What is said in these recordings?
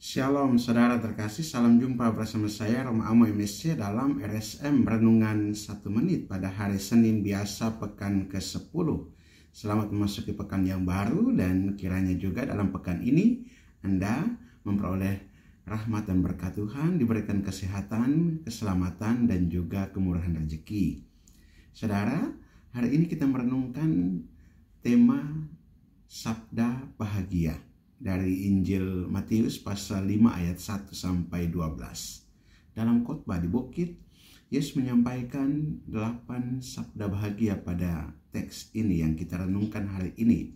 Shalom saudara terkasih, salam jumpa bersama saya Roma Amo MSC dalam RSM Renungan 1 Menit pada hari Senin biasa pekan ke-10. Selamat memasuki pekan yang baru dan kiranya juga dalam pekan ini Anda memperoleh rahmat dan berkat Tuhan, diberikan kesehatan, keselamatan dan juga kemurahan rezeki. Saudara, hari ini kita merenungkan tema Sabda Bahagia dari Injil Matius pasal 5 ayat 1 sampai 12. Dalam khotbah di bukit, Yesus menyampaikan 8 sabda bahagia pada teks ini yang kita renungkan hari ini.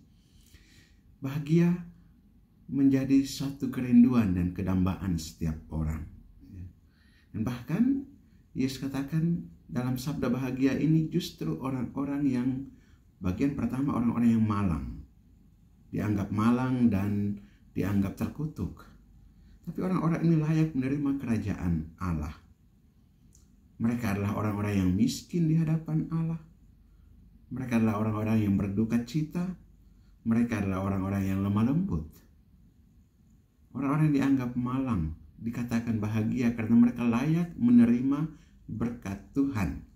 Bahagia menjadi satu kerinduan dan kedambaan setiap orang. Dan bahkan Yesus katakan dalam sabda bahagia ini justru orang-orang yang bagian pertama orang-orang yang malang. Dianggap malang dan dianggap terkutuk. Tapi orang-orang ini layak menerima kerajaan Allah. Mereka adalah orang-orang yang miskin di hadapan Allah. Mereka adalah orang-orang yang berduka cita. Mereka adalah orang-orang yang lemah lembut. Orang-orang yang dianggap malang dikatakan bahagia karena mereka layak menerima berkat Tuhan.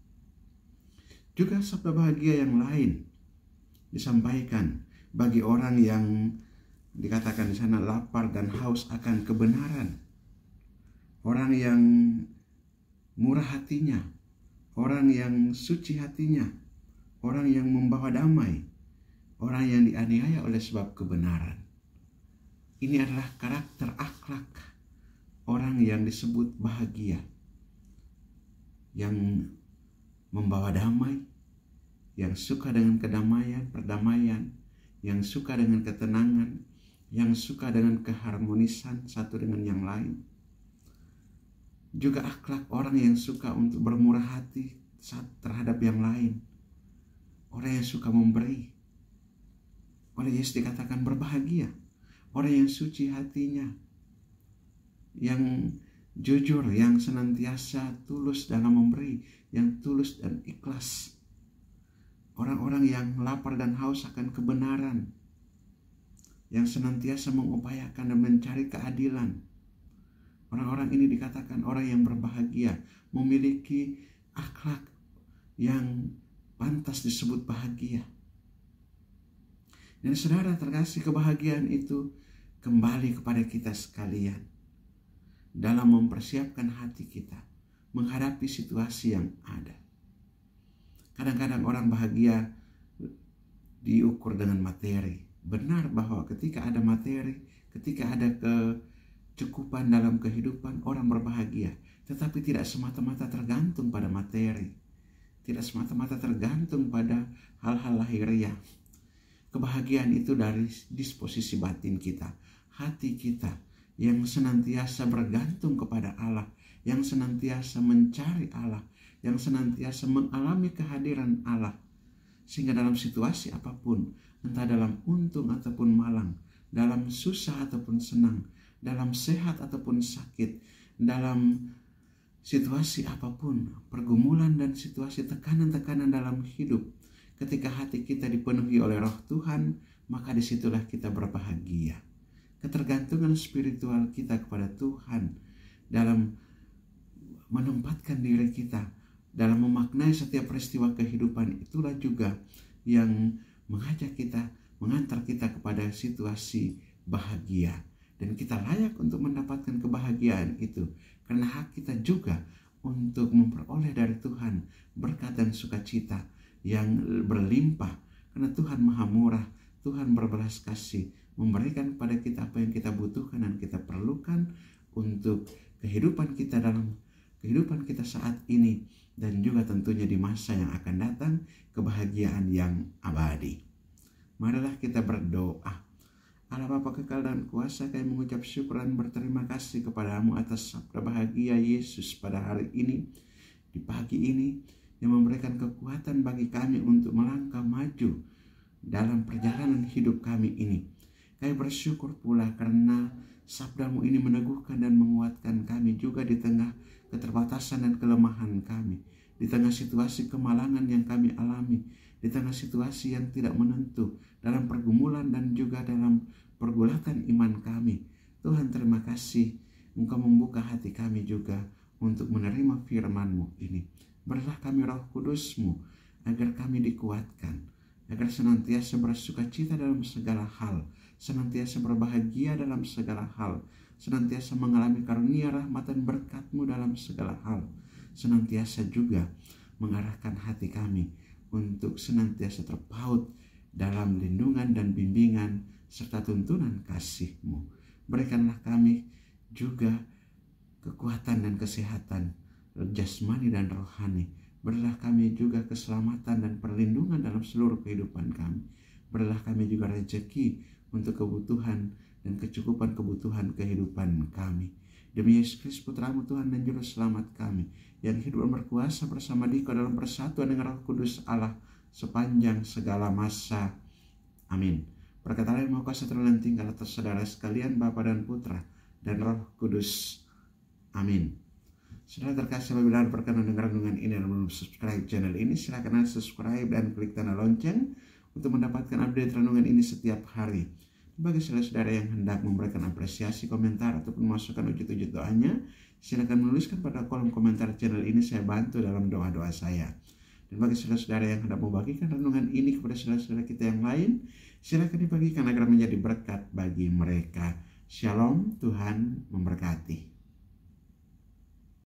Juga sabda bahagia yang lain disampaikan bagi orang yang dikatakan di sana lapar dan haus akan kebenaran. Orang yang murah hatinya, orang yang suci hatinya, orang yang membawa damai, orang yang dianiaya oleh sebab kebenaran. Ini adalah karakter akhlak orang yang disebut bahagia, yang membawa damai, yang suka dengan kedamaian, perdamaian, yang suka dengan ketenangan, yang suka dengan keharmonisan satu dengan yang lain. Juga akhlak orang yang suka untuk bermurah hati terhadap yang lain. Orang yang suka memberi. Oleh Yesus dikatakan berbahagia. Orang yang suci hatinya, yang jujur, yang senantiasa tulus dalam memberi, yang tulus dan ikhlas. Orang-orang yang lapar dan haus akan kebenaran, yang senantiasa mengupayakan dan mencari keadilan. Orang-orang ini dikatakan orang yang berbahagia, memiliki akhlak yang pantas disebut bahagia. Dan saudara terkasih, kebahagiaan itu kembali kepada kita sekalian dalam mempersiapkan hati kita menghadapi situasi yang ada. Kadang-kadang orang bahagia diukur dengan materi. Benar bahwa ketika ada materi, ketika ada kecukupan dalam kehidupan, orang berbahagia. Tetapi tidak semata-mata tergantung pada materi. Tidak semata-mata tergantung pada hal-hal lahiriah. Kebahagiaan itu dari disposisi batin kita, hati kita yang senantiasa bergantung kepada Allah, yang senantiasa mencari Allah, yang senantiasa mengalami kehadiran Allah. Sehingga dalam situasi apapun, entah dalam untung ataupun malang, dalam susah ataupun senang, dalam sehat ataupun sakit, dalam situasi apapun, pergumulan dan situasi tekanan-tekanan dalam hidup, ketika hati kita dipenuhi oleh Roh Tuhan, maka disitulah kita berbahagia. Ketergantungan spiritual kita kepada Tuhan dalam menempatkan diri kita dalam memaknai setiap peristiwa kehidupan, itulah juga yang mengajak kita, mengantar kita kepada situasi bahagia. Dan kita layak untuk mendapatkan kebahagiaan itu karena hak kita juga untuk memperoleh dari Tuhan berkat dan sukacita yang berlimpah. Karena Tuhan Maha Murah, Tuhan berbelas kasih, memberikan kepada kita apa yang kita butuhkan dan kita perlukan untuk kehidupan kita dalam kehidupan kita saat ini, dan juga tentunya di masa yang akan datang, kebahagiaan yang abadi. Marilah kita berdoa. Allah Bapa kekal dan kuasa, kami mengucap syukur dan berterima kasih kepadamu atas sabda bahagia Yesus pada hari ini, di pagi ini, yang memberikan kekuatan bagi kami untuk melangkah maju dalam perjalanan hidup kami ini. Kami bersyukur pula karena sabdamu ini meneguhkan dan menguatkan kami juga di tengah keterbatasan dan kelemahan kami, di tengah situasi kemalangan yang kami alami, di tengah situasi yang tidak menentu, dalam pergumulan dan juga dalam pergulatan iman kami. Tuhan, terima kasih Engkau membuka hati kami juga untuk menerima firman-Mu ini. Berilah kami Roh Kudus-Mu agar kami dikuatkan, agar senantiasa bersukacita dalam segala hal, senantiasa berbahagia dalam segala hal, senantiasa mengalami karunia rahmat dan berkat-Mu dalam segala hal, senantiasa juga mengarahkan hati kami untuk senantiasa terpaut dalam lindungan dan bimbingan serta tuntunan kasih-Mu. Berikanlah kami juga kekuatan dan kesehatan jasmani dan rohani. Berilah kami juga keselamatan dan perlindungan dalam seluruh kehidupan kami. Berilah kami juga rezeki untuk kebutuhan dan kecukupan kebutuhan kehidupan kami. Demi Yesus Kristus Putra-Mu Tuhan dan Juru Selamat kami, yang hidup dan berkuasa bersama Dikau dalam persatuan dengan Roh Kudus Allah sepanjang segala masa. Amin. Berkat Allah yang Maha Kuasa turun dan tinggal atas saudara sekalian, Bapa dan Putra dan Roh Kudus. Amin. Saudara terkasih, apabila Anda berkenan dengan renungan ini dan belum subscribe channel ini, silakan subscribe dan klik tanda lonceng untuk mendapatkan update renungan ini setiap hari. Bagi saudara-saudara yang hendak memberikan apresiasi, komentar, ataupun masukan wujud-wujud doanya, silakan menuliskan pada kolom komentar channel ini, saya bantu dalam doa-doa saya. Dan bagi saudara-saudara yang hendak membagikan renungan ini kepada saudara-saudara kita yang lain, silakan dibagikan agar menjadi berkat bagi mereka. Shalom, Tuhan memberkati.